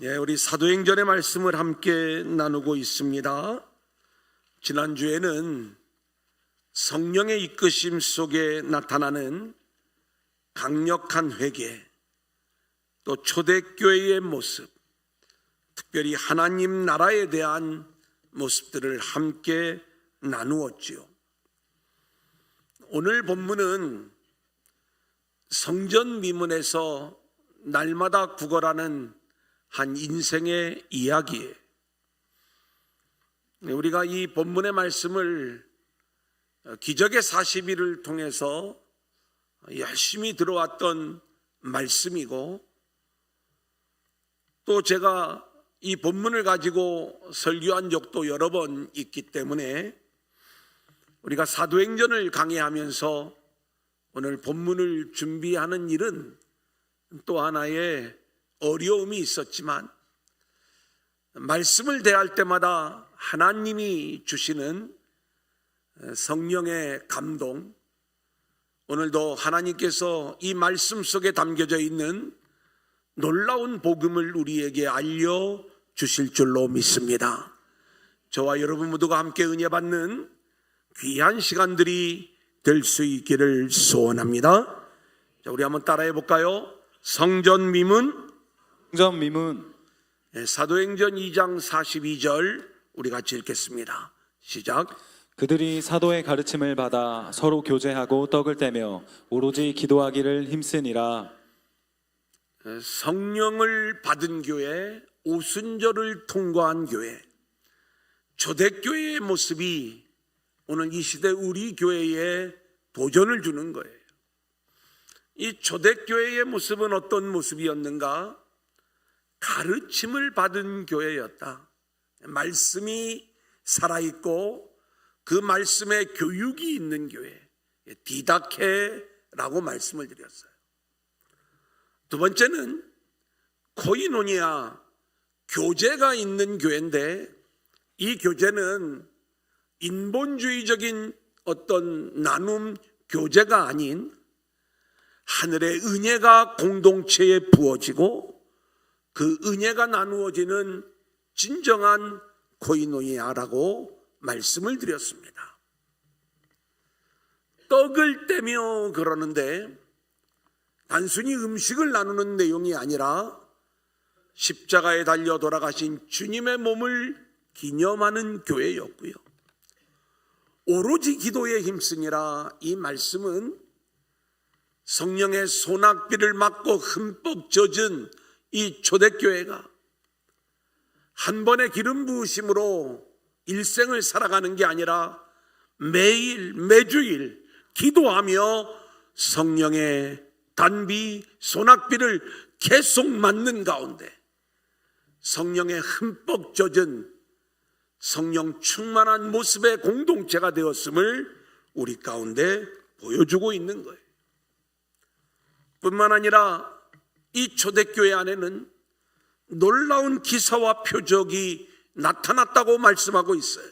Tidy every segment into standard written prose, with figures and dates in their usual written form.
우리 사도행전의 말씀을 함께 나누고 있습니다. 지난주에는 성령의 이끄심 속에 나타나는 강력한 회개, 또 초대교회의 모습, 특별히 하나님 나라에 대한 모습들을 함께 나누었지요. 오늘 본문은 성전 미문에서 날마다 구걸하는 한 인생의 이야기예요. 우리가 이 본문의 말씀을 기적의 40일을 통해서 열심히 들어왔던 말씀이고, 또 제가 이 본문을 가지고 설교한 적도 여러 번 있기 때문에 우리가 사도행전을 강의하면서 오늘 본문을 준비하는 일은 또 하나의 어려움이 있었지만, 말씀을 대할 때마다 하나님이 주시는 성령의 감동, 오늘도 하나님께서 이 말씀 속에 담겨져 있는 놀라운 복음을 우리에게 알려주실 줄로 믿습니다. 저와 여러분 모두가 함께 은혜 받는 귀한 시간들이 될 수 있기를 소원합니다. 자, 우리 한번 따라해 볼까요? 성전 미문, 사도행전 2장 42절 우리 같이 읽겠습니다. 시작. 그들이 사도의 가르침을 받아 서로 교제하고 떡을 떼며 오로지 기도하기를 힘쓰니라. 성령을 받은 교회, 오순절을 통과한 교회, 초대교회의 모습이 오늘 이 시대 우리 교회에 도전을 주는 거예요. 이 초대교회의 모습은 어떤 모습이었는가? 가르침을 받은 교회였다. 말씀이 살아있고 그 말씀에 교육이 있는 교회, 디다케라고 말씀을 드렸어요. 두 번째는 코이노니아, 교제가 있는 교회인데, 이 교제는 인본주의적인 어떤 나눔 교제가 아닌 하늘의 은혜가 공동체에 부어지고 그 은혜가 나누어지는 진정한 코이노니아라고 말씀을 드렸습니다. 떡을 떼며 그러는데 단순히 음식을 나누는 내용이 아니라 십자가에 달려 돌아가신 주님의 몸을 기념하는 교회였고요. 오로지 기도에 힘쓰니라, 이 말씀은 성령의 소낙비를 맞고 흠뻑 젖은 이 초대교회가 한 번의 기름 부으심으로 일생을 살아가는 게 아니라 매일 매주일 기도하며 성령의 단비 소낙비를 계속 맞는 가운데 성령의 흠뻑 젖은 성령 충만한 모습의 공동체가 되었음을 우리 가운데 보여주고 있는 거예요. 뿐만 아니라 이 초대교회 안에는 놀라운 기사와 표적이 나타났다고 말씀하고 있어요.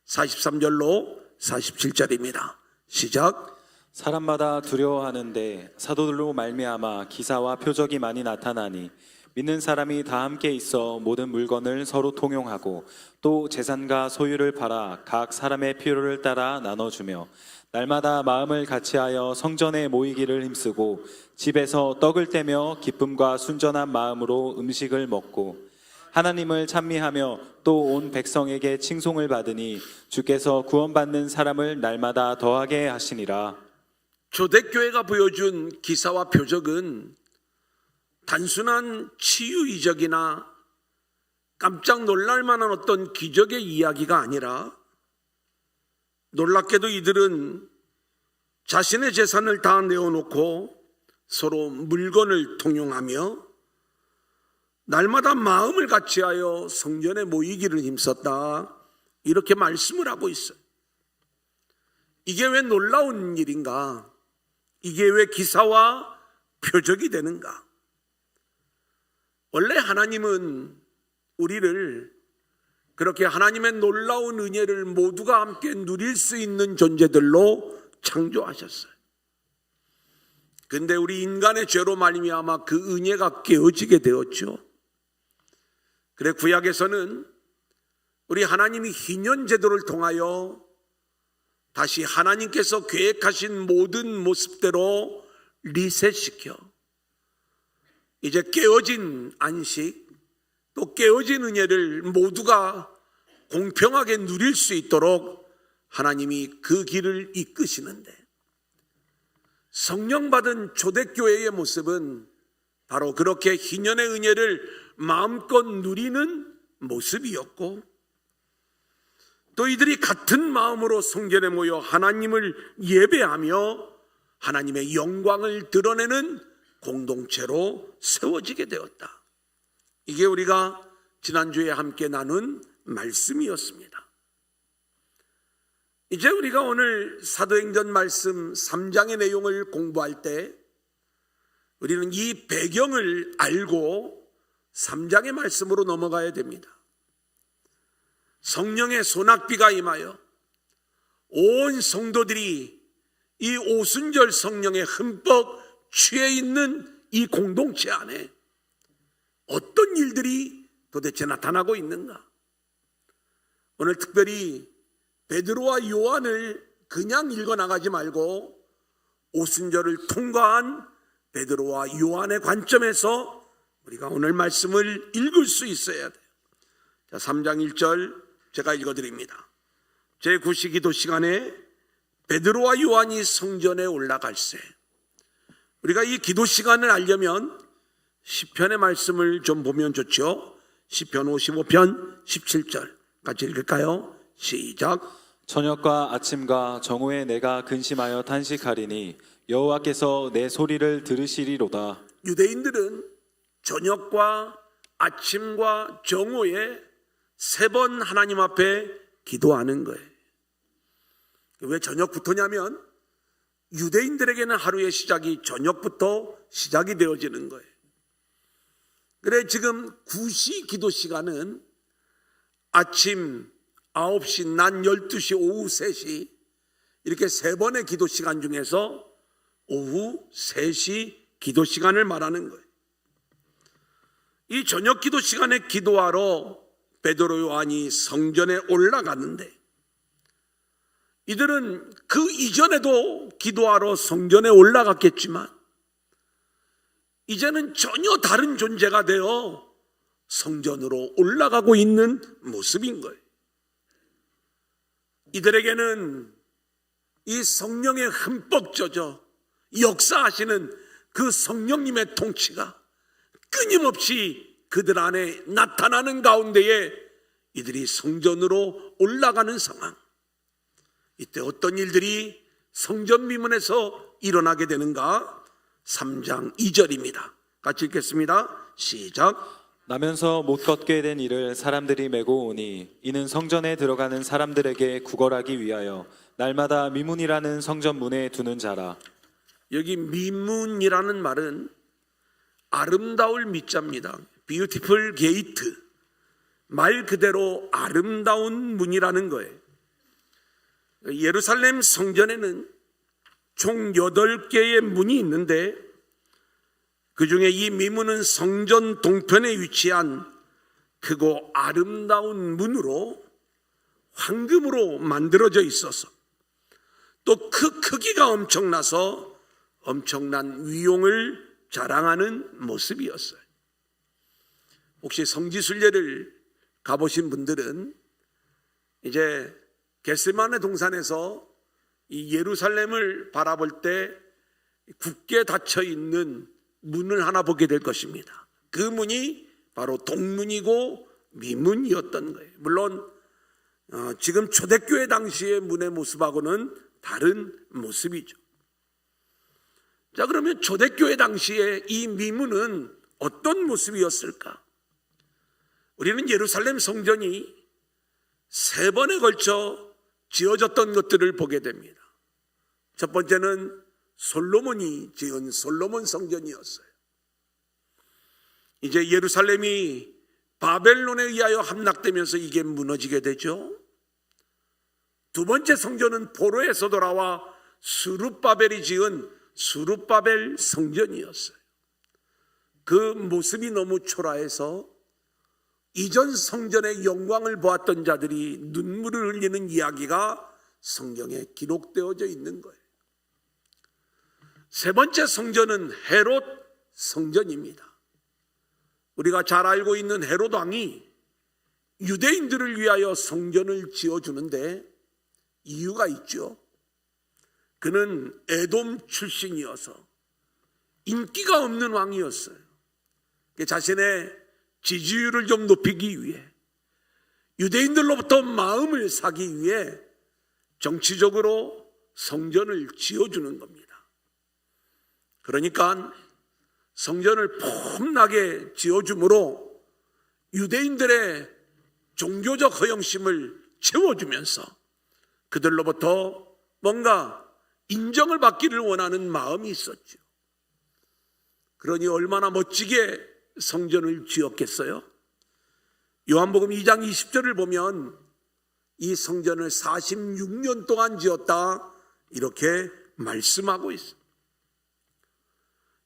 43절로 47절입니다. 시작. 사람마다 두려워하는데 사도들로 말미암아 기사와 표적이 많이 나타나니 믿는 사람이 다 함께 있어 모든 물건을 서로 통용하고 또 재산과 소유를 팔아 각 사람의 필요를 따라 나눠주며 날마다 마음을 같이하여 성전에 모이기를 힘쓰고 집에서 떡을 떼며 기쁨과 순전한 마음으로 음식을 먹고 하나님을 찬미하며 또 온 백성에게 칭송을 받으니 주께서 구원받는 사람을 날마다 더하게 하시니라. 초대교회가 보여준 기사와 표적은 단순한 치유이적이나 깜짝 놀랄 만한 어떤 기적의 이야기가 아니라, 놀랍게도 이들은 자신의 재산을 다 내어놓고 서로 물건을 통용하며 날마다 마음을 같이하여 성전에 모이기를 힘썼다, 이렇게 말씀을 하고 있어요. 이게 왜 놀라운 일인가? 이게 왜 기사와 표적이 되는가? 원래 하나님은 우리를 그렇게 하나님의 놀라운 은혜를 모두가 함께 누릴 수 있는 존재들로 창조하셨어요. 근데 우리 인간의 죄로 말미암아 그 은혜가 깨어지게 되었죠. 그래 구약에서는 우리 하나님이 희년 제도를 통하여 다시 하나님께서 계획하신 모든 모습대로 리셋시켜 이제 깨어진 안식 또 깨어진 은혜를 모두가 공평하게 누릴 수 있도록 하나님이 그 길을 이끄시는데, 성령 받은 초대교회의 모습은 바로 그렇게 희년의 은혜를 마음껏 누리는 모습이었고, 또 이들이 같은 마음으로 성전에 모여 하나님을 예배하며 하나님의 영광을 드러내는 공동체로 세워지게 되었다. 이게 우리가 지난주에 함께 나눈 말씀이었습니다. 이제 우리가 오늘 사도행전 말씀 3장의 내용을 공부할 때 우리는 이 배경을 알고 3장의 말씀으로 넘어가야 됩니다. 성령의 소낙비가 임하여 온 성도들이 이 오순절 성령에 흠뻑 취해 있는 이 공동체 안에 어떤 일들이 도대체 나타나고 있는가? 오늘 특별히 베드로와 요한을 그냥 읽어나가지 말고 오순절을 통과한 베드로와 요한의 관점에서 우리가 오늘 말씀을 읽을 수 있어야 돼요. 자, 3장 1절 제가 읽어드립니다. 제9시 기도 시간에 베드로와 요한이 성전에 올라갈새. 우리가 이 기도 시간을 알려면 시편의 말씀을 좀 보면 좋죠. 시편 55편 17절 같이 읽을까요? 시작. 저녁과 아침과 정오에 내가 근심하여 탄식하리니 여호와께서 내 소리를 들으시리로다. 유대인들은 저녁과 아침과 정오에 3번 하나님 앞에 기도하는 거예요. 왜 저녁부터냐면 유대인들에게는 하루의 시작이 저녁부터 시작이 되어지는 거예요. 그래 지금 9시 기도 시간은 아침 9시, 낮 12시, 오후 3시 이렇게 3번의 기도 시간 중에서 오후 3시 기도 시간을 말하는 거예요. 이 저녁 기도 시간에 기도하러 베드로 요한이 성전에 올라갔는데, 이들은 그 이전에도 기도하러 성전에 올라갔겠지만 이제는 전혀 다른 존재가 되어 성전으로 올라가고 있는 모습인 거예요. 이들에게는 이 성령에 흠뻑 젖어 역사하시는 그 성령님의 통치가 끊임없이 그들 안에 나타나는 가운데에 이들이 성전으로 올라가는 상황. 이때 어떤 일들이 성전 미문에서 일어나게 되는가? 3장 2절입니다. 같이 읽겠습니다. 시작. 나면서 못 걷게 된 이를 사람들이 메고 오니 이는 성전에 들어가는 사람들에게 구걸하기 위하여 날마다 미문이라는 성전 문에 두는 자라. 여기 미문이라는 말은 아름다울 미자입니다. Beautiful gate. 말 그대로 아름다운 문이라는 거예요. 예루살렘 성전에는 총 8개의 문이 있는데 그 중에 이 미문은 성전 동편에 위치한 크고 아름다운 문으로 황금으로 만들어져 있어서 또 그 크기가 엄청나서 엄청난 위용을 자랑하는 모습이었어요. 혹시 성지순례를 가보신 분들은 이제 겟세마네 동산에서 이 예루살렘을 바라볼 때 굳게 닫혀 있는 문을 하나 보게 될 것입니다. 그 문이 바로 동문이고 미문이었던 거예요. 물론 지금 초대교회 당시의 문의 모습하고는 다른 모습이죠. 자, 그러면 초대교회 당시에 이 미문은 어떤 모습이었을까? 우리는 예루살렘 성전이 3번에 걸쳐 지어졌던 것들을 보게 됩니다. 첫 번째는 솔로몬이 지은 솔로몬 성전이었어요. 이제 예루살렘이 바벨론에 의하여 함락되면서 이게 무너지게 되죠. 두 번째 성전은 포로에서 돌아와 스룹바벨이 지은 스룹바벨 성전이었어요. 그 모습이 너무 초라해서 이전 성전의 영광을 보았던 자들이 눈물을 흘리는 이야기가 성경에 기록되어져 있는 거예요. 세 번째 성전은 헤롯 성전입니다. 우리가 잘 알고 있는 헤롯 왕이 유대인들을 위하여 성전을 지어주는데 이유가 있죠. 그는 에돔 출신이어서 인기가 없는 왕이었어요. 자신의 지지율을 좀 높이기 위해, 유대인들로부터 마음을 사기 위해 정치적으로 성전을 지어주는 겁니다. 그러니까 성전을 폼나게 지어줌으로 유대인들의 종교적 허영심을 채워주면서 그들로부터 뭔가 인정을 받기를 원하는 마음이 있었죠. 그러니 얼마나 멋지게 성전을 지었겠어요? 요한복음 2장 20절을 보면 이 성전을 46년 동안 지었다 이렇게 말씀하고 있습니다.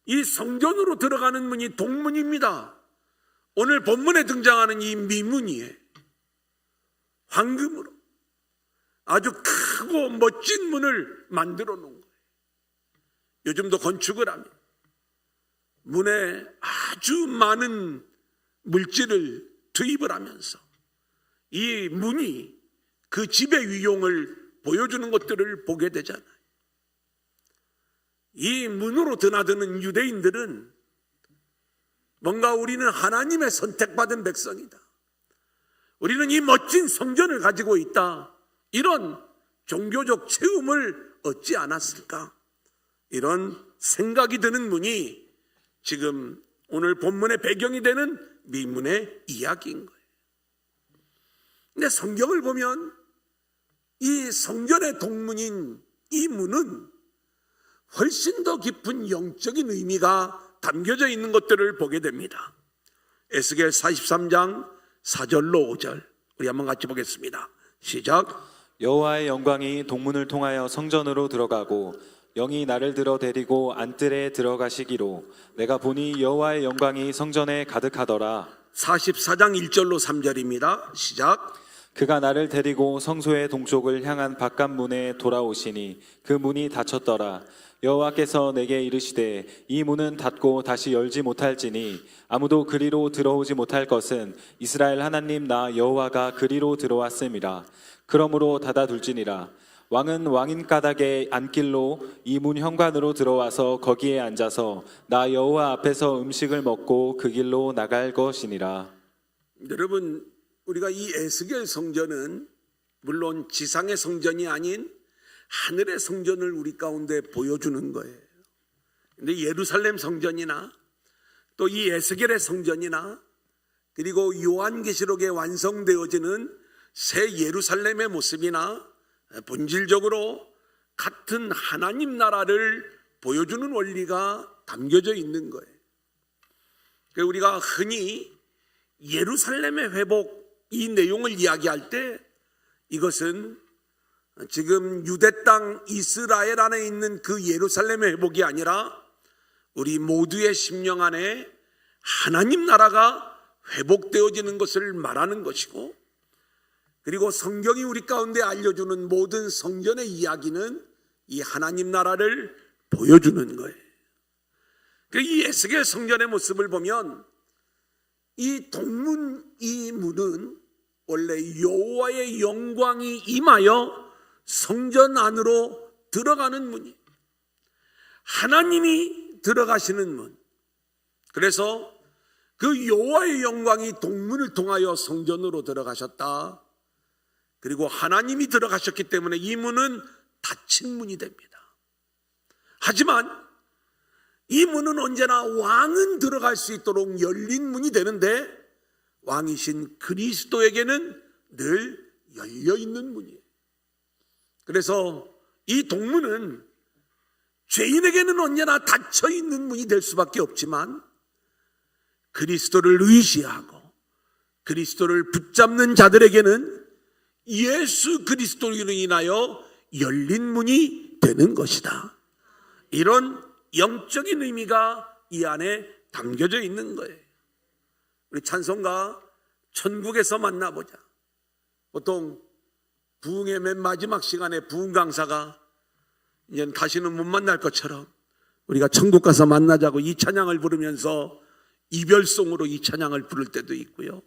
이 성전으로 들어가는 문이 동문입니다. 오늘 본문에 등장하는 이 미문이에요. 황금으로 아주 크고 멋진 문을 만들어 놓은 거예요. 요즘도 건축을 하면 문에 아주 많은 물질을 투입을 하면서 이 문이 그 집의 위용을 보여주는 것들을 보게 되잖아요. 이 문으로 드나드는 유대인들은 뭔가 우리는 하나님의 선택받은 백성이다, 우리는 이 멋진 성전을 가지고 있다, 이런 종교적 체험을 얻지 않았을까, 이런 생각이 드는 문이 지금 오늘 본문의 배경이 되는 미문의 이야기인 거예요. 근데 성경을 보면 이 성전의 동문인 이 문은 훨씬 더 깊은 영적인 의미가 담겨져 있는 것들을 보게 됩니다. 에스겔 43장 4절로 5절 우리 한번 같이 보겠습니다. 시작. 여호와의 영광이 동문을 통하여 성전으로 들어가고 영이 나를 들어 데리고 안뜰에 들어가시기로 내가 보니 여호와의 영광이 성전에 가득하더라. 44장 1절로 3절입니다. 시작. 그가 나를 데리고 성소의 동쪽을 향한 바깥문에 돌아오시니 그 문이 닫혔더라. 여호와께서 내게 이르시되 이 문은 닫고 다시 열지 못할지니 아무도 그리로 들어오지 못할 것은 이스라엘 하나님 나 여호와가 그리로 들어왔음이라. 그러므로 닫아둘지니라. 왕은 왕인 까닭에 안길로 이 문 현관으로 들어와서 거기에 앉아서 나 여호와 앞에서 음식을 먹고 그 길로 나갈 것이니라. 여러분, 우리가 이 에스겔 성전은 물론 지상의 성전이 아닌 하늘의 성전을 우리 가운데 보여주는 거예요. 근데 예루살렘 성전이나 또 이 에스겔의 성전이나 그리고 요한계시록에 완성되어지는 새 예루살렘의 모습이나 본질적으로 같은 하나님 나라를 보여주는 원리가 담겨져 있는 거예요. 우리가 흔히 예루살렘의 회복 이 내용을 이야기할 때 이것은 지금 유대 땅 이스라엘 안에 있는 그 예루살렘의 회복이 아니라 우리 모두의 심령 안에 하나님 나라가 회복되어지는 것을 말하는 것이고, 그리고 성경이 우리 가운데 알려주는 모든 성전의 이야기는 이 하나님 나라를 보여주는 거예요. 이 에스겔 성전의 모습을 보면 이 동문, 이 문은 원래 여호와의 영광이 임하여 성전 안으로 들어가는 문이, 하나님이 들어가시는 문. 그래서 그 여호와의 영광이 동문을 통하여 성전으로 들어가셨다. 그리고 하나님이 들어가셨기 때문에 이 문은 닫힌 문이 됩니다. 하지만 이 문은 언제나 왕은 들어갈 수 있도록 열린 문이 되는데 왕이신 그리스도에게는 늘 열려있는 문이에요. 그래서 이 동문은 죄인에게는 언제나 닫혀있는 문이 될 수밖에 없지만 그리스도를 의지하고 그리스도를 붙잡는 자들에게는 예수 그리스도로 인하여 열린 문이 되는 것이다. 이런 영적인 의미가 이 안에 담겨져 있는 거예요. 우리 찬송가 천국에서 만나보자. 보통 부흥의 맨 마지막 시간에 부흥 강사가 이제 다시는 못 만날 것처럼 우리가 천국 가서 만나자고 이 찬양을 부르면서 이별송으로 이 찬양을 부를 때도 있고요.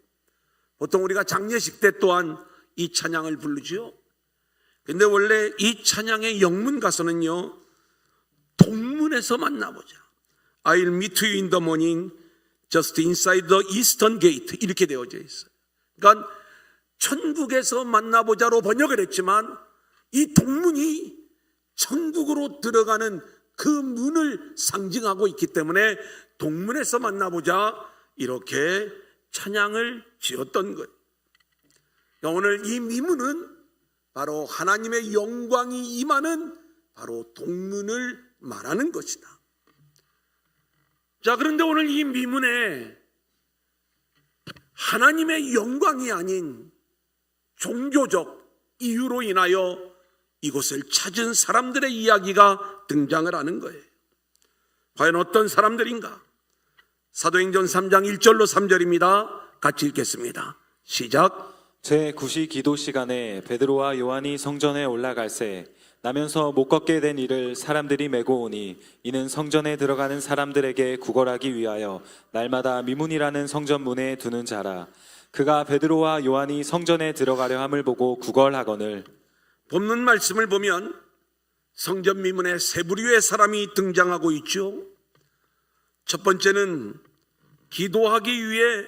보통 우리가 장례식 때 또한 이 찬양을 부르지요. 근데 원래 이 찬양의 영문 가사는요, 동문에서 만나보자. I'll meet you in the morning just inside the eastern gate 이렇게 되어져 있어요. 그러니까 천국에서 만나보자로 번역을 했지만 이 동문이 천국으로 들어가는 그 문을 상징하고 있기 때문에 동문에서 만나보자 이렇게 찬양을 지었던 거예요. 그러니까 오늘 이 미문은 바로 하나님의 영광이 임하는 바로 동문을 말하는 것이다. 자, 그런데 오늘 이 미문에 하나님의 영광이 아닌 종교적 이유로 인하여 이곳을 찾은 사람들의 이야기가 등장을 하는 거예요. 과연 어떤 사람들인가? 사도행전 3장 1절로 3절입니다. 같이 읽겠습니다. 시작. 제9시 기도 시간에 베드로와 요한이 성전에 올라갈새 나면서 못 걷게 된 이를 사람들이 메고 오니 이는 성전에 들어가는 사람들에게 구걸하기 위하여 날마다 미문이라는 성전문에 두는 자라. 그가 베드로와 요한이 성전에 들어가려 함을 보고 구걸하거늘. 본문 말씀을 보면 성전 미문에 세 부류의 사람이 등장하고 있죠. 첫 번째는 기도하기 위해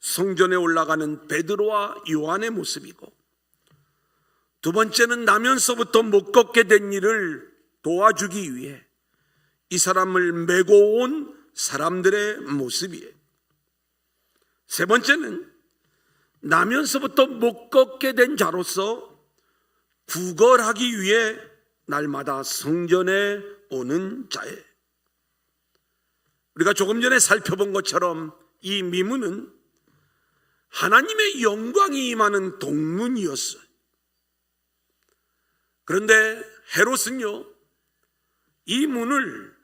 성전에 올라가는 베드로와 요한의 모습이고, 두 번째는 나면서부터 못 걷게 된 일을 도와주기 위해 이 사람을 메고 온 사람들의 모습이에요. 세 번째는 나면서부터 못 걷게 된 자로서 구걸하기 위해 날마다 성전에 오는 자예요. 우리가 조금 전에 살펴본 것처럼 이 미문은 하나님의 영광이 임하는 동문이었어요. 그런데 헤롯은요, 이 문을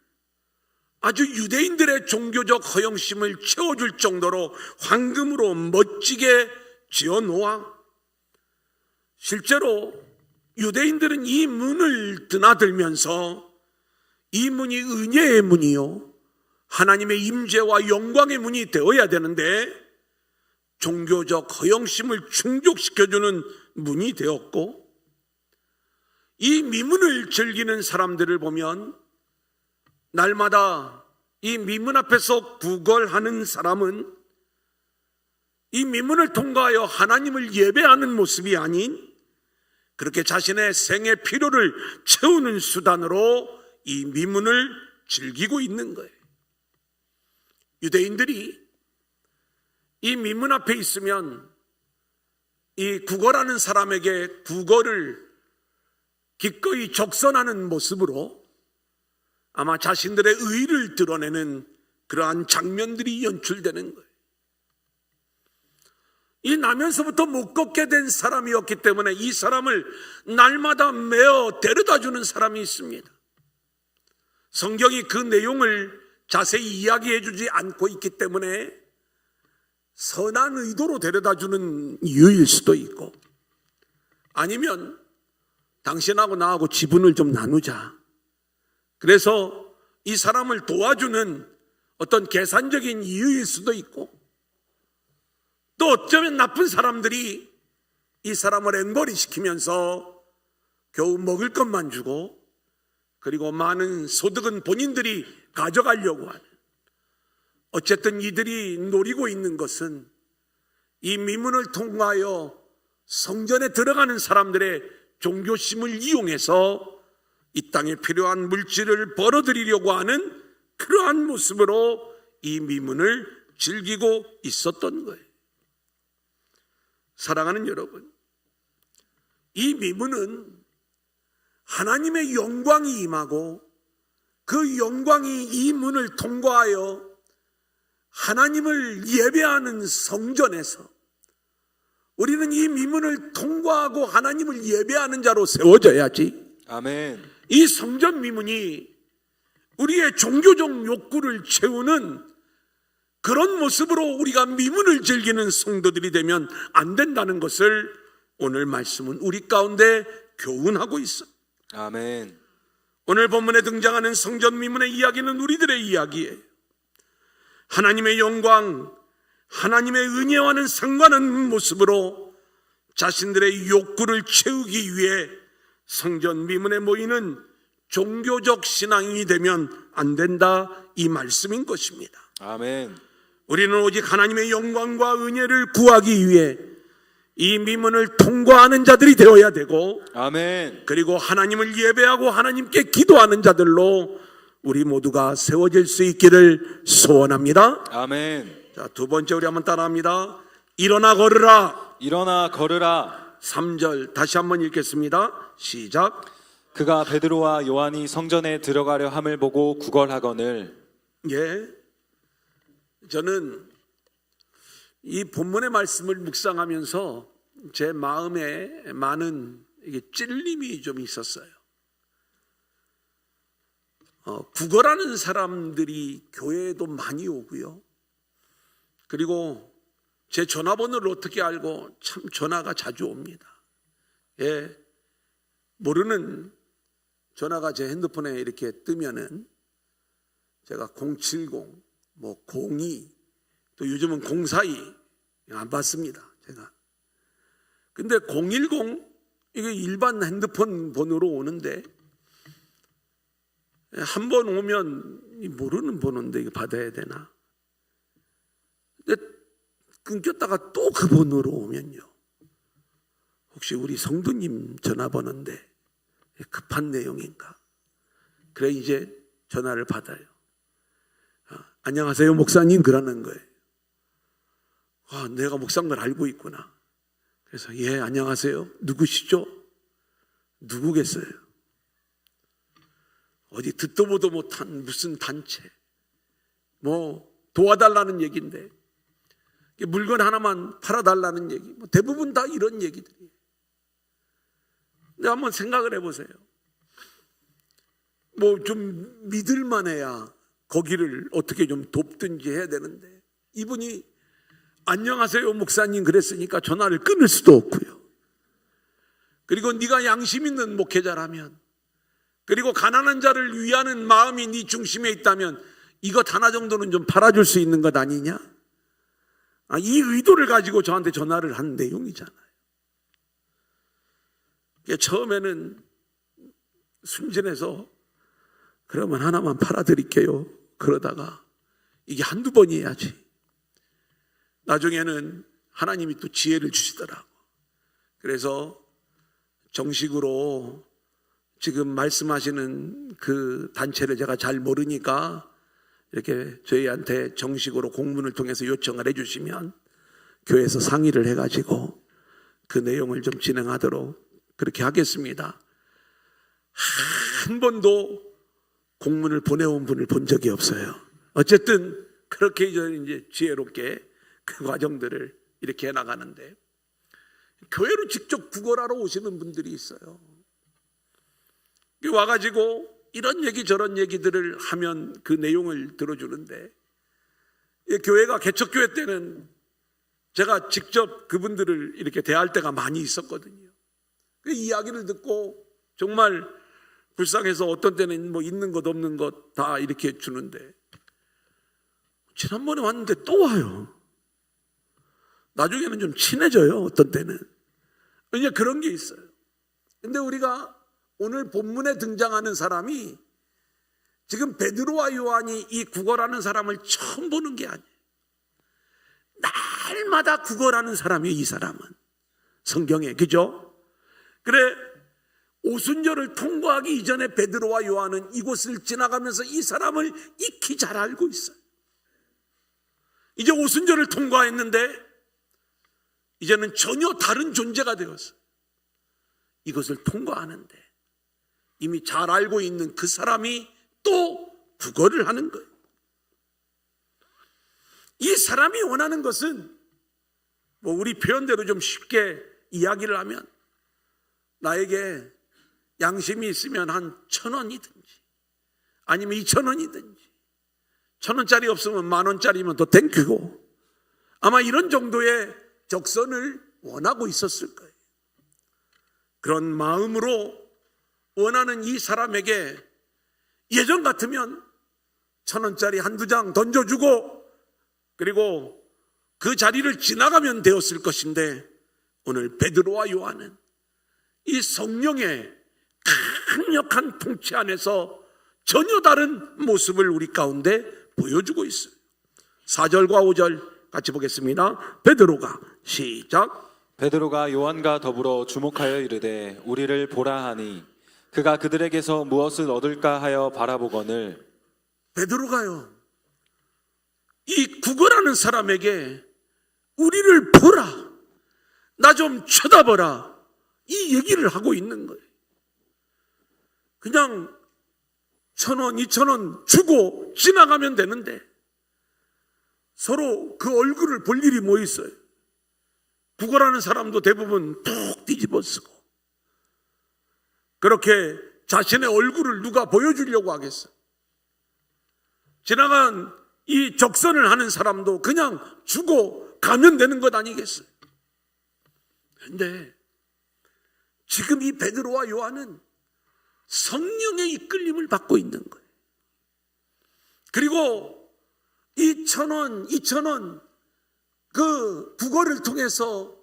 아주 유대인들의 종교적 허영심을 채워줄 정도로 황금으로 멋지게 지어놓아 실제로 유대인들은 이 문을 드나들면서 이 문이 은혜의 문이요, 하나님의 임재와 영광의 문이 되어야 되는데 종교적 허영심을 충족시켜주는 문이 되었고, 이 미문을 즐기는 사람들을 보면 날마다 이 미문 앞에서 구걸하는 사람은 이 미문을 통과하여 하나님을 예배하는 모습이 아닌 그렇게 자신의 생애 필요를 채우는 수단으로 이 미문을 즐기고 있는 거예요. 유대인들이 이 미문 앞에 있으면 이 구걸하는 사람에게 구걸을 기꺼이 적선하는 모습으로 아마 자신들의 의의를 드러내는 그러한 장면들이 연출되는 거예요. 이 나면서부터 못 걷게 된 사람이었기 때문에 이 사람을 날마다 메어 데려다주는 사람이 있습니다. 성경이 그 내용을 자세히 이야기해 주지 않고 있기 때문에 선한 의도로 데려다주는 이유일 수도 있고, 아니면 당신하고 나하고 지분을 좀 나누자, 그래서 이 사람을 도와주는 어떤 계산적인 이유일 수도 있고, 또 어쩌면 나쁜 사람들이 이 사람을 앵벌이 시키면서 겨우 먹을 것만 주고 그리고 많은 소득은 본인들이 가져가려고 하는, 어쨌든 이들이 노리고 있는 것은 이 미문을 통하여 성전에 들어가는 사람들의 종교심을 이용해서 이 땅에 필요한 물질을 벌어들이려고 하는 그러한 모습으로 이 미문을 즐기고 있었던 거예요. 사랑하는 여러분, 이 미문은 하나님의 영광이 임하고 그 영광이 이 문을 통과하여 하나님을 예배하는 성전에서 우리는 이 미문을 통과하고 하나님을 예배하는 자로 세워져야지. 아멘. 이 성전 미문이 우리의 종교적 욕구를 채우는 그런 모습으로 우리가 미문을 즐기는 성도들이 되면 안 된다는 것을 오늘 말씀은 우리 가운데 교훈하고 있어. 아멘. 오늘 본문에 등장하는 성전 미문의 이야기는 우리들의 이야기예요. 하나님의 영광, 하나님의 은혜와는 상관없는 모습으로 자신들의 욕구를 채우기 위해 성전 미문에 모이는 종교적 신앙이 되면 안 된다, 이 말씀인 것입니다. 아멘. 우리는 오직 하나님의 영광과 은혜를 구하기 위해 이 미문을 통과하는 자들이 되어야 되고, 아멘. 그리고 하나님을 예배하고 하나님께 기도하는 자들로 우리 모두가 세워질 수 있기를 소원합니다. 아멘. 자, 두 번째 우리 한번 따라합니다. 일어나 걸으라. 일어나 걸으라. 3절 다시 한번 읽겠습니다. 시작. 그가 베드로와 요한이 성전에 들어가려 함을 보고 구걸하거늘. 예, 저는 이 본문의 말씀을 묵상하면서 제 마음에 많은 이게 찔림이 좀 있었어요. 구걸하는 사람들이 교회에도 많이 오고요. 그리고 제 전화번호를 어떻게 알고, 참 전화가 자주 옵니다. 예, 모르는 전화가 제 핸드폰에 이렇게 뜨면은 제가 070, 02, 또 요즘은 042 안 받습니다, 제가. 근데 010 이게 일반 핸드폰 번호로 오는데, 한 번 오면 모르는 번호인데 이거 받아야 되나? 근데 끊겼다가 또 그 번호로 오면요, 혹시 우리 성도님 전화번호인데 급한 내용인가? 그래 이제 전화를 받아요. 안녕하세요 목사님, 그러는 거예요. 내가 목사인 걸 알고 있구나. 그래서 예 안녕하세요, 누구시죠? 누구겠어요? 어디 듣도 보도 못한 무슨 단체, 도와달라는 얘기인데 물건 하나만 팔아달라는 얘기, 대부분 다 이런 얘기들이에요. 근데 한번 생각을 해보세요. 좀 믿을만해야 거기를 어떻게 좀 돕든지 해야 되는데, 이분이 안녕하세요 목사님 그랬으니까 전화를 끊을 수도 없고요. 그리고 네가 양심 있는 목회자라면, 그리고 가난한 자를 위하는 마음이 네 중심에 있다면 이것 하나 정도는 좀 팔아줄 수 있는 것 아니냐? 이 의도를 가지고 저한테 전화를 한 내용이잖아요. 처음에는 순진해서 그러면 하나만 팔아드릴게요 그러다가 이게 한두 번이어야지, 나중에는 하나님이 또 지혜를 주시더라고. 그래서 정식으로 지금 말씀하시는 그 단체를 제가 잘 모르니까 이렇게 저희한테 정식으로 공문을 통해서 요청을 해주시면 교회에서 상의를 해가지고 그 내용을 좀 진행하도록 그렇게 하겠습니다. 한 번도 공문을 보내온 분을 본 적이 없어요. 어쨌든 그렇게 이제 지혜롭게 그 과정들을 이렇게 해나가는데, 교회로 직접 구걸하러 오시는 분들이 있어요. 와가지고 이런 얘기 저런 얘기들을 하면 그 내용을 들어주는데, 교회가 개척교회 때는 제가 직접 그분들을 이렇게 대할 때가 많이 있었거든요. 그 이야기를 듣고 정말 불쌍해서 어떤 때는 있는 것 없는 것 다 이렇게 주는데, 지난번에 왔는데 또 와요. 나중에는 좀 친해져요, 어떤 때는. 왜냐 그런 게 있어요. 근데 우리가 오늘 본문에 등장하는 사람이 지금 베드로와 요한이 이 구걸하는 사람을 처음 보는 게 아니에요. 날마다 구걸하는 사람이에요, 이 사람은. 성경에, 그죠? 그래, 오순절을 통과하기 이전에 베드로와 요한은 이곳을 지나가면서 이 사람을 익히 잘 알고 있어요. 이제 오순절을 통과했는데 이제는 전혀 다른 존재가 되었어요. 이것을 통과하는데 이미 잘 알고 있는 그 사람이 또 구걸을 하는 거예요. 이 사람이 원하는 것은 우리 표현대로 좀 쉽게 이야기를 하면, 나에게 양심이 있으면 한 1,000원이든지 아니면 2,000원이든지 1,000원짜리 없으면 10,000원짜리면 더 땡큐고, 아마 이런 정도의 적선을 원하고 있었을 거예요. 그런 마음으로 원하는 이 사람에게 예전 같으면 1,000원짜리 한두 장 던져주고 그리고 그 자리를 지나가면 되었을 것인데, 오늘 베드로와 요한은 이 성령의 강력한 통치 안에서 전혀 다른 모습을 우리 가운데 보여주고 있어요. 4절과 5절 같이 보겠습니다. 베드로가 시작. 베드로가 요한과 더불어 주목하여 이르되 우리를 보라 하니 그가 그들에게서 무엇을 얻을까 하여 바라보거늘. 베드로가요, 이 구걸하는 사람에게 우리를 보라, 나 좀 쳐다보라, 이 얘기를 하고 있는 거예요. 그냥 1,000원, 2,000원 주고 지나가면 되는데 서로 그 얼굴을 볼 일이 뭐 있어요? 구걸하는 사람도 대부분 푹 뒤집어 쓰고, 그렇게 자신의 얼굴을 누가 보여주려고 하겠어? 지나간 이 적선을 하는 사람도 그냥 주고 가면 되는 것 아니겠어요? 그런데 지금 이 베드로와 요한은 성령의 이끌림을 받고 있는 거예요. 그리고 이 1,000원, 2,000원 그 구걸을 통해서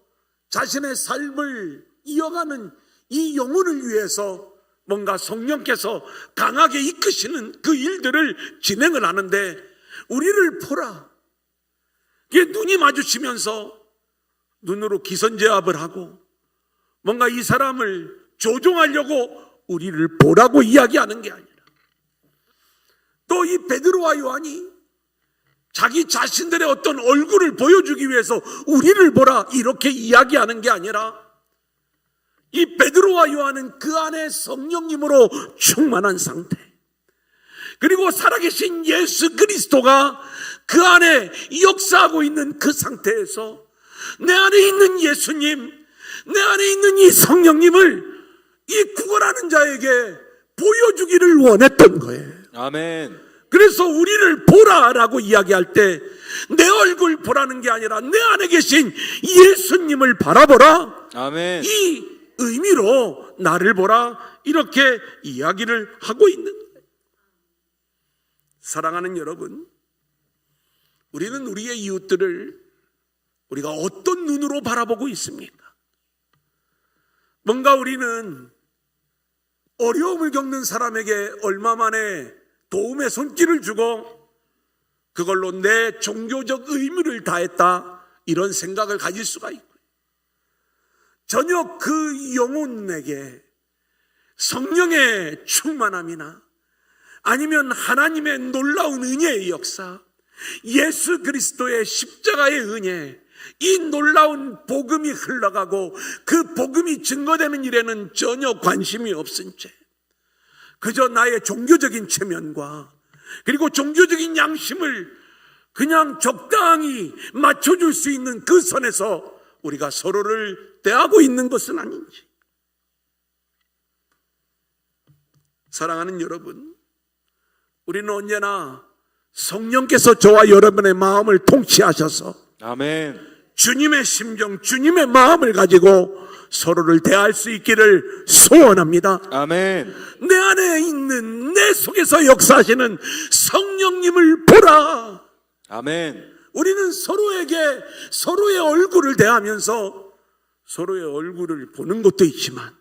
자신의 삶을 이어가는 이 영혼을 위해서 뭔가 성령께서 강하게 이끄시는 그 일들을 진행을 하는데, 우리를 보라, 이게 눈이 마주치면서 눈으로 기선제압을 하고 뭔가 이 사람을 조종하려고 우리를 보라고 이야기하는 게 아니라, 또 이 베드로와 요한이 자기 자신들의 어떤 얼굴을 보여주기 위해서 우리를 보라 이렇게 이야기하는 게 아니라, 이 베드로와 요한은 그 안에 성령님으로 충만한 상태, 그리고 살아계신 예수 그리스도가 그 안에 역사하고 있는 그 상태에서 내 안에 있는 예수님, 내 안에 있는 이 성령님을 이 구걸하는 자에게 보여주기를 원했던 거예요. 아멘. 그래서 우리를 보라라고 이야기할 때 내 얼굴 보라는 게 아니라 내 안에 계신 예수님을 바라보라, 아멘. 이 의미로 나를 보라, 이렇게 이야기를 하고 있는 거예요. 사랑하는 여러분, 우리는 우리의 이웃들을 우리가 어떤 눈으로 바라보고 있습니까? 뭔가 우리는 어려움을 겪는 사람에게 얼마 만에 도움의 손길을 주고 그걸로 내 종교적 의무를 다했다, 이런 생각을 가질 수가 있고요. 전혀 그 영혼에게 성령의 충만함이나 아니면 하나님의 놀라운 은혜의 역사, 예수 그리스도의 십자가의 은혜, 이 놀라운 복음이 흘러가고 그 복음이 증거되는 일에는 전혀 관심이 없은 채 그저 나의 종교적인 체면과 그리고 종교적인 양심을 그냥 적당히 맞춰줄 수 있는 그 선에서 우리가 서로를 대하고 있는 것은 아닌지. 사랑하는 여러분, 우리는 언제나 성령께서 저와 여러분의 마음을 통치하셔서 아멘. 주님의 심정, 주님의 마음을 가지고 서로를 대할 수 있기를 소원합니다. 아멘. 내 안에 있는, 내 속에서 역사하시는 성령님을 보라. 아멘. 우리는 서로에게 서로의 얼굴을 대하면서 서로의 얼굴을 보는 것도 있지만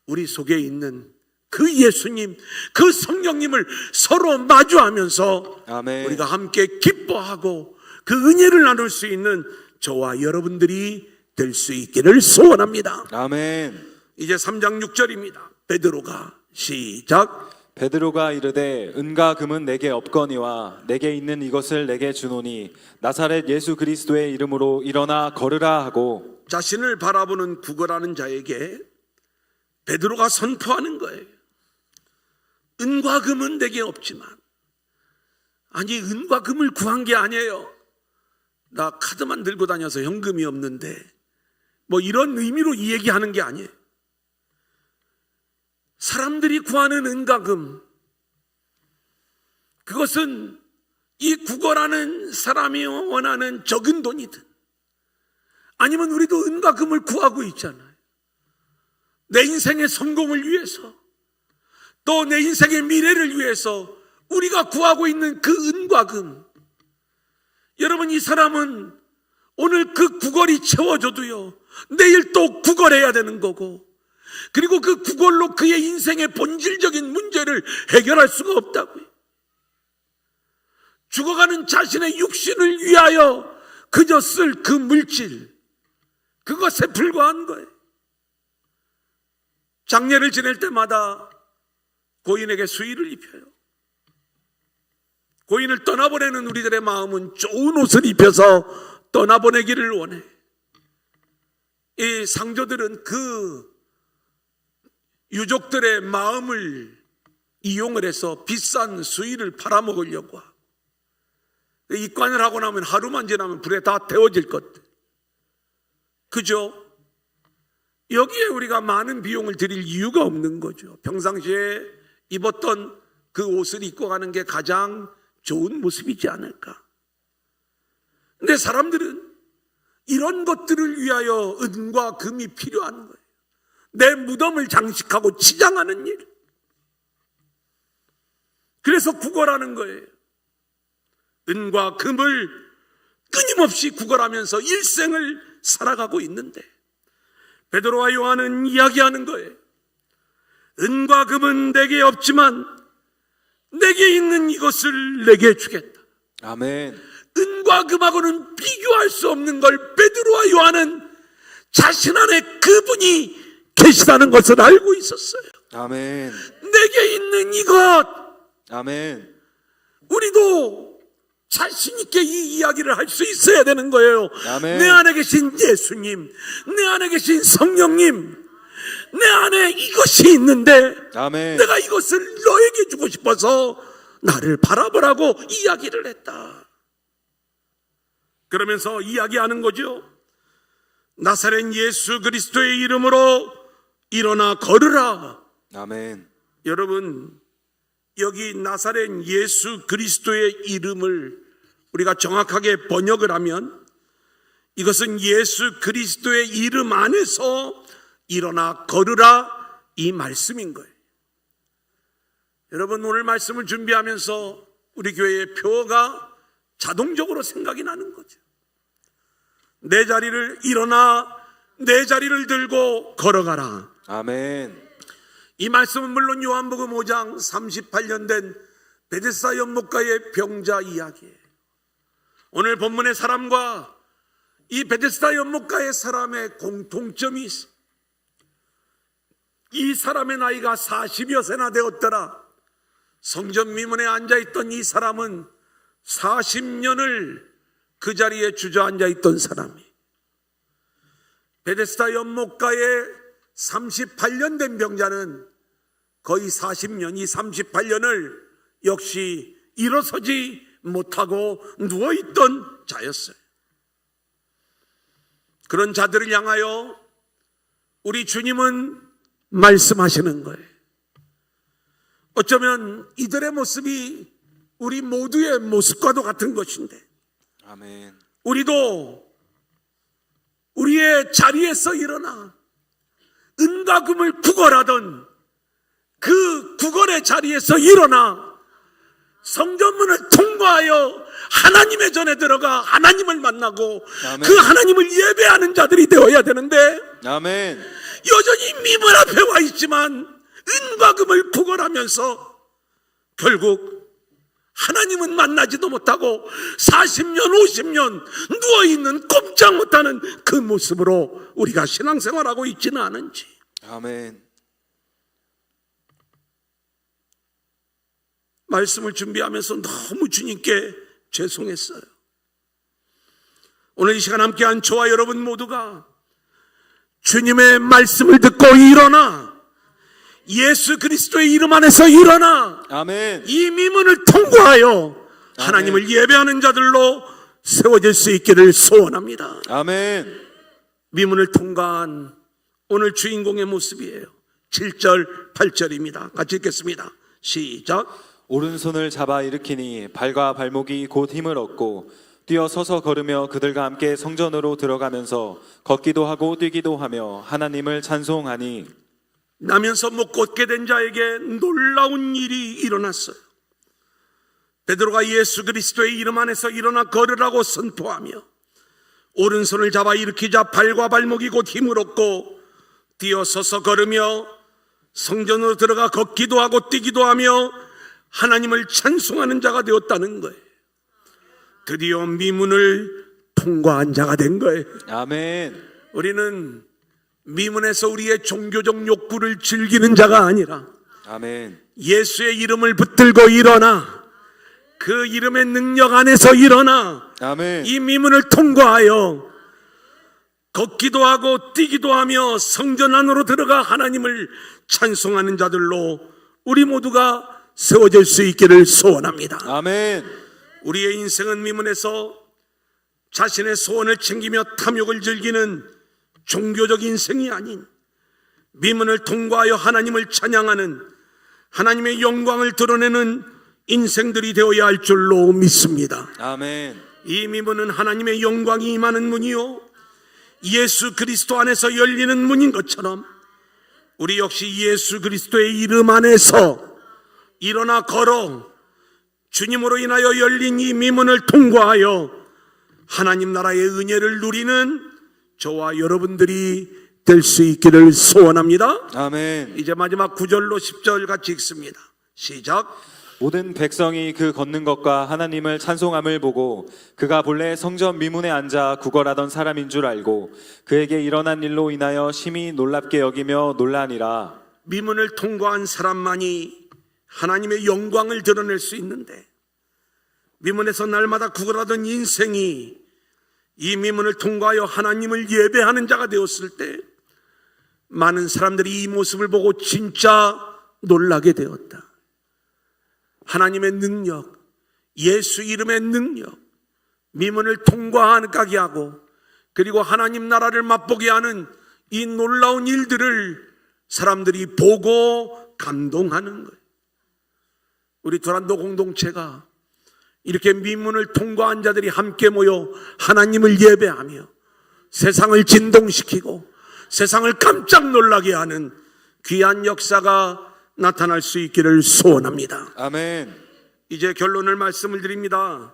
우리 속에 있는 그 예수님, 그 성령님을 서로 마주하면서 아멘. 우리가 함께 기뻐하고 그 은혜를 나눌 수 있는 저와 여러분들이 될 수 있기를 소원합니다. 아멘. 이제 3장 6절입니다. 베드로가 시작. 베드로가 이르되 은과 금은 내게 없거니와 내게 있는 이것을 내게 주노니 나사렛 예수 그리스도의 이름으로 일어나 걸으라 하고. 자신을 바라보는 구걸하는 자에게 베드로가 선포하는 거예요. 은과 금은 내게 없지만, 아니 은과 금을 구한 게 아니에요. 나 카드만 들고 다녀서 현금이 없는데 뭐 이런 의미로 이 얘기하는 게 아니에요. 사람들이 구하는 은과 금, 그것은 이 구걸하는 사람이 원하는 적은 돈이든 아니면 우리도 은과 금을 구하고 있잖아요. 내 인생의 성공을 위해서 또 내 인생의 미래를 위해서 우리가 구하고 있는 그 은과 금, 여러분, 이 사람은 오늘 그 구걸이 채워줘도요 내일 또 구걸해야 되는 거고, 그리고 그 구걸로 그의 인생의 본질적인 문제를 해결할 수가 없다고요. 죽어가는 자신의 육신을 위하여 그저 쓸 그 물질, 그것에 불과한 거예요. 장례를 지낼 때마다 고인에게 수의를 입혀요. 고인을 떠나보내는 우리들의 마음은 좋은 옷을 입혀서 떠나보내기를 원해. 이 상조들은 그 유족들의 마음을 이용을 해서 비싼 수의를 팔아먹으려고 하고, 입관을 하고 나면 하루만 지나면 불에 다 태워질 것들, 그죠? 여기에 우리가 많은 비용을 들일 이유가 없는 거죠. 평상시에 입었던 그 옷을 입고 가는 게 가장 좋은 모습이지 않을까. 근데 사람들은 이런 것들을 위하여 은과 금이 필요한 거예요. 내 무덤을 장식하고 치장하는 일. 그래서 구걸하는 거예요. 은과 금을 끊임없이 구걸하면서 일생을 살아가고 있는데, 베드로와 요한은 이야기하는 거예요. 은과 금은 내게 없지만 내게 있는 이것을 내게 주겠다. 아멘. 은과 금하고는 비교할 수 없는 걸 베드로와 요한은 자신 안에 그분이 계시다는 것을 알고 있었어요. 아멘. 내게 있는 이것. 아멘. 우리도 자신 있게 이 이야기를 할 수 있어야 되는 거예요. 아멘. 내 안에 계신 예수님, 내 안에 계신 성령님, 내 안에 이것이 있는데 아멘. 내가 이것을 너에게 주고 싶어서 나를 바라보라고 이야기를 했다. 그러면서 이야기하는 거죠. 나사렛 예수 그리스도의 이름으로 일어나 걸으라. 아멘. 여러분, 여기 나사렛 예수 그리스도의 이름을 우리가 정확하게 번역을 하면 이것은 예수 그리스도의 이름 안에서 일어나 걸으라, 이 말씀인 거예요. 여러분, 오늘 말씀을 준비하면서 우리 교회의 표어가 자동적으로 생각이 나는 거죠. 내 자리를 일어나 내 자리를 들고 걸어가라. 아멘. 이 말씀은 물론 요한복음 5장 38년 된 베데스다 연못가의 병자 이야기예요. 오늘 본문의 사람과 이 베데스다 연못가의 사람의 공통점이 있습니다. 이 사람의 나이가 40여 세나 되었더라. 성전 미문에 앉아있던 이 사람은 40년을 그 자리에 주저앉아 있던 사람이, 베데스다 연못가에 38년 된 병자는 거의 40년, 이 38년을 역시 일어서지 못하고 누워있던 자였어요. 그런 자들을 향하여 우리 주님은 말씀하시는 거예요. 어쩌면 이들의 모습이 우리 모두의 모습과도 같은 것인데, 아멘. 우리도 우리의 자리에서 일어나 은과 금을 구걸하던 그 구걸의 자리에서 일어나 성전문을 통과하여 하나님의 전에 들어가 하나님을 만나고 아멘. 그 하나님을 예배하는 자들이 되어야 되는데, 아멘. 여전히 미문 앞에 와 있지만 은과 금을 구걸하면서 결국 하나님은 만나지도 못하고 40년 50년 누워있는 꼼짝 못하는 그 모습으로 우리가 신앙생활하고 있지는 않은지. 아멘. 말씀을 준비하면서 너무 주님께 죄송했어요. 오늘 이 시간 함께한 저와 여러분 모두가 주님의 말씀을 듣고 일어나 예수 그리스도의 이름 안에서 일어나 아멘. 이 미문을 통과하여 하나님을 예배하는 자들로 세워질 수 있기를 소원합니다. 아멘. 미문을 통과한 오늘 주인공의 모습이에요. 7절 8절입니다. 같이 읽겠습니다. 시작. 오른손을 잡아 일으키니 발과 발목이 곧 힘을 얻고 뛰어 서서 걸으며 그들과 함께 성전으로 들어가면서 걷기도 하고 뛰기도 하며 하나님을 찬송하니 나면서 못 걷게 된 자에게 놀라운 일이 일어났어요. 베드로가 예수 그리스도의 이름 안에서 일어나 걸으라고 선포하며 오른손을 잡아 일으키자 발과 발목이 곧 힘을 얻고 뛰어서서 걸으며 성전으로 들어가 걷기도 하고 뛰기도 하며 하나님을 찬송하는 자가 되었다는 거예요. 드디어 미문을 통과한 자가 된 거예요. 아멘. 우리는 미문에서 우리의 종교적 욕구를 즐기는 자가 아니라 아멘. 예수의 이름을 붙들고 일어나 그 이름의 능력 안에서 일어나 아멘. 이 미문을 통과하여 걷기도 하고 뛰기도 하며 성전 안으로 들어가 하나님을 찬송하는 자들로 우리 모두가 세워질 수 있기를 소원합니다. 아멘. 우리의 인생은 미문에서 자신의 소원을 챙기며 탐욕을 즐기는 종교적 인생이 아닌 미문을 통과하여 하나님을 찬양하는 하나님의 영광을 드러내는 인생들이 되어야 할 줄로 믿습니다. 아멘. 이 미문은 하나님의 영광이 임하는 문이요 예수 그리스도 안에서 열리는 문인 것처럼 우리 역시 예수 그리스도의 이름 안에서 일어나 걸어 주님으로 인하여 열린 이 미문을 통과하여 하나님 나라의 은혜를 누리는 저와 여러분들이 될 수 있기를 소원합니다. 아멘. 이제 마지막 9절로 10절 같이 읽습니다. 시작. 모든 백성이 그 걷는 것과 하나님을 찬송함을 보고 그가 본래 성전 미문에 앉아 구걸하던 사람인 줄 알고 그에게 일어난 일로 인하여 심히 놀랍게 여기며 놀라니라. 미문을 통과한 사람만이 하나님의 영광을 드러낼 수 있는데 미문에서 날마다 구걸하던 인생이 이 미문을 통과하여 하나님을 예배하는 자가 되었을 때 많은 사람들이 이 모습을 보고 진짜 놀라게 되었다. 하나님의 능력, 예수 이름의 능력, 미문을 통과하게 하고 그리고 하나님 나라를 맛보게 하는 이 놀라운 일들을 사람들이 보고 감동하는 거예요. 우리 두란노 공동체가 이렇게 미문을 통과한 자들이 함께 모여 하나님을 예배하며 세상을 진동시키고 세상을 깜짝 놀라게 하는 귀한 역사가 나타날 수 있기를 소원합니다. 아멘. 이제 결론을 말씀을 드립니다.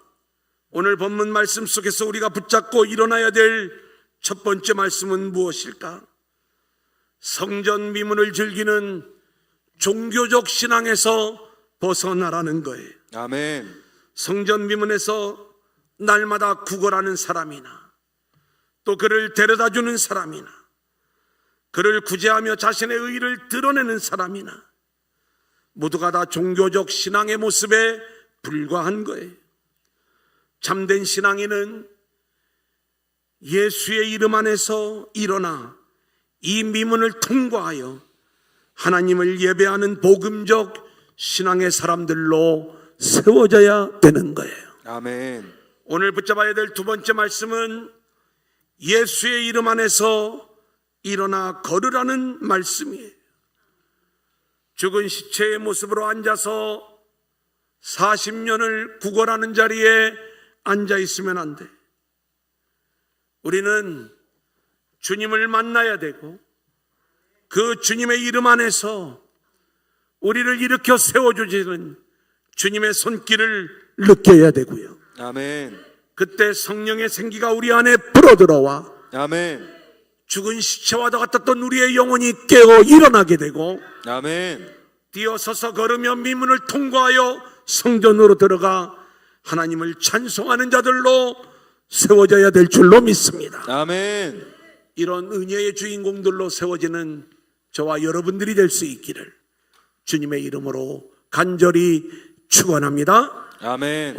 오늘 본문 말씀 속에서 우리가 붙잡고 일어나야 될 첫 번째 말씀은 무엇일까? 성전 미문을 즐기는 종교적 신앙에서 벗어나라는 거예요. 아멘. 성전 미문에서 날마다 구걸하는 사람이나 또 그를 데려다주는 사람이나 그를 구제하며 자신의 의의를 드러내는 사람이나 모두가 다 종교적 신앙의 모습에 불과한 거예요. 참된 신앙인은 예수의 이름 안에서 일어나 이 미문을 통과하여 하나님을 예배하는 복음적 신앙의 사람들로 세워져야 되는 거예요. 아멘. 오늘 붙잡아야 될 두 번째 말씀은 예수의 이름 안에서 일어나 걸으라는 말씀이에요. 죽은 시체의 모습으로 앉아서 40년을 구걸하는 자리에 앉아 있으면 안 돼. 우리는 주님을 만나야 되고 그 주님의 이름 안에서 우리를 일으켜 세워주시는 주님의 손길을 느껴야 되고요. 아멘. 그때 성령의 생기가 우리 안에 불어들어와 아멘. 죽은 시체와도 같았던 우리의 영혼이 깨어 일어나게 되고 아멘. 뛰어서서 걸으며 미문을 통과하여 성전으로 들어가 하나님을 찬송하는 자들로 세워져야 될 줄로 믿습니다. 아멘. 이런 은혜의 주인공들로 세워지는 저와 여러분들이 될 수 있기를 주님의 이름으로 간절히 축원합니다. 아멘.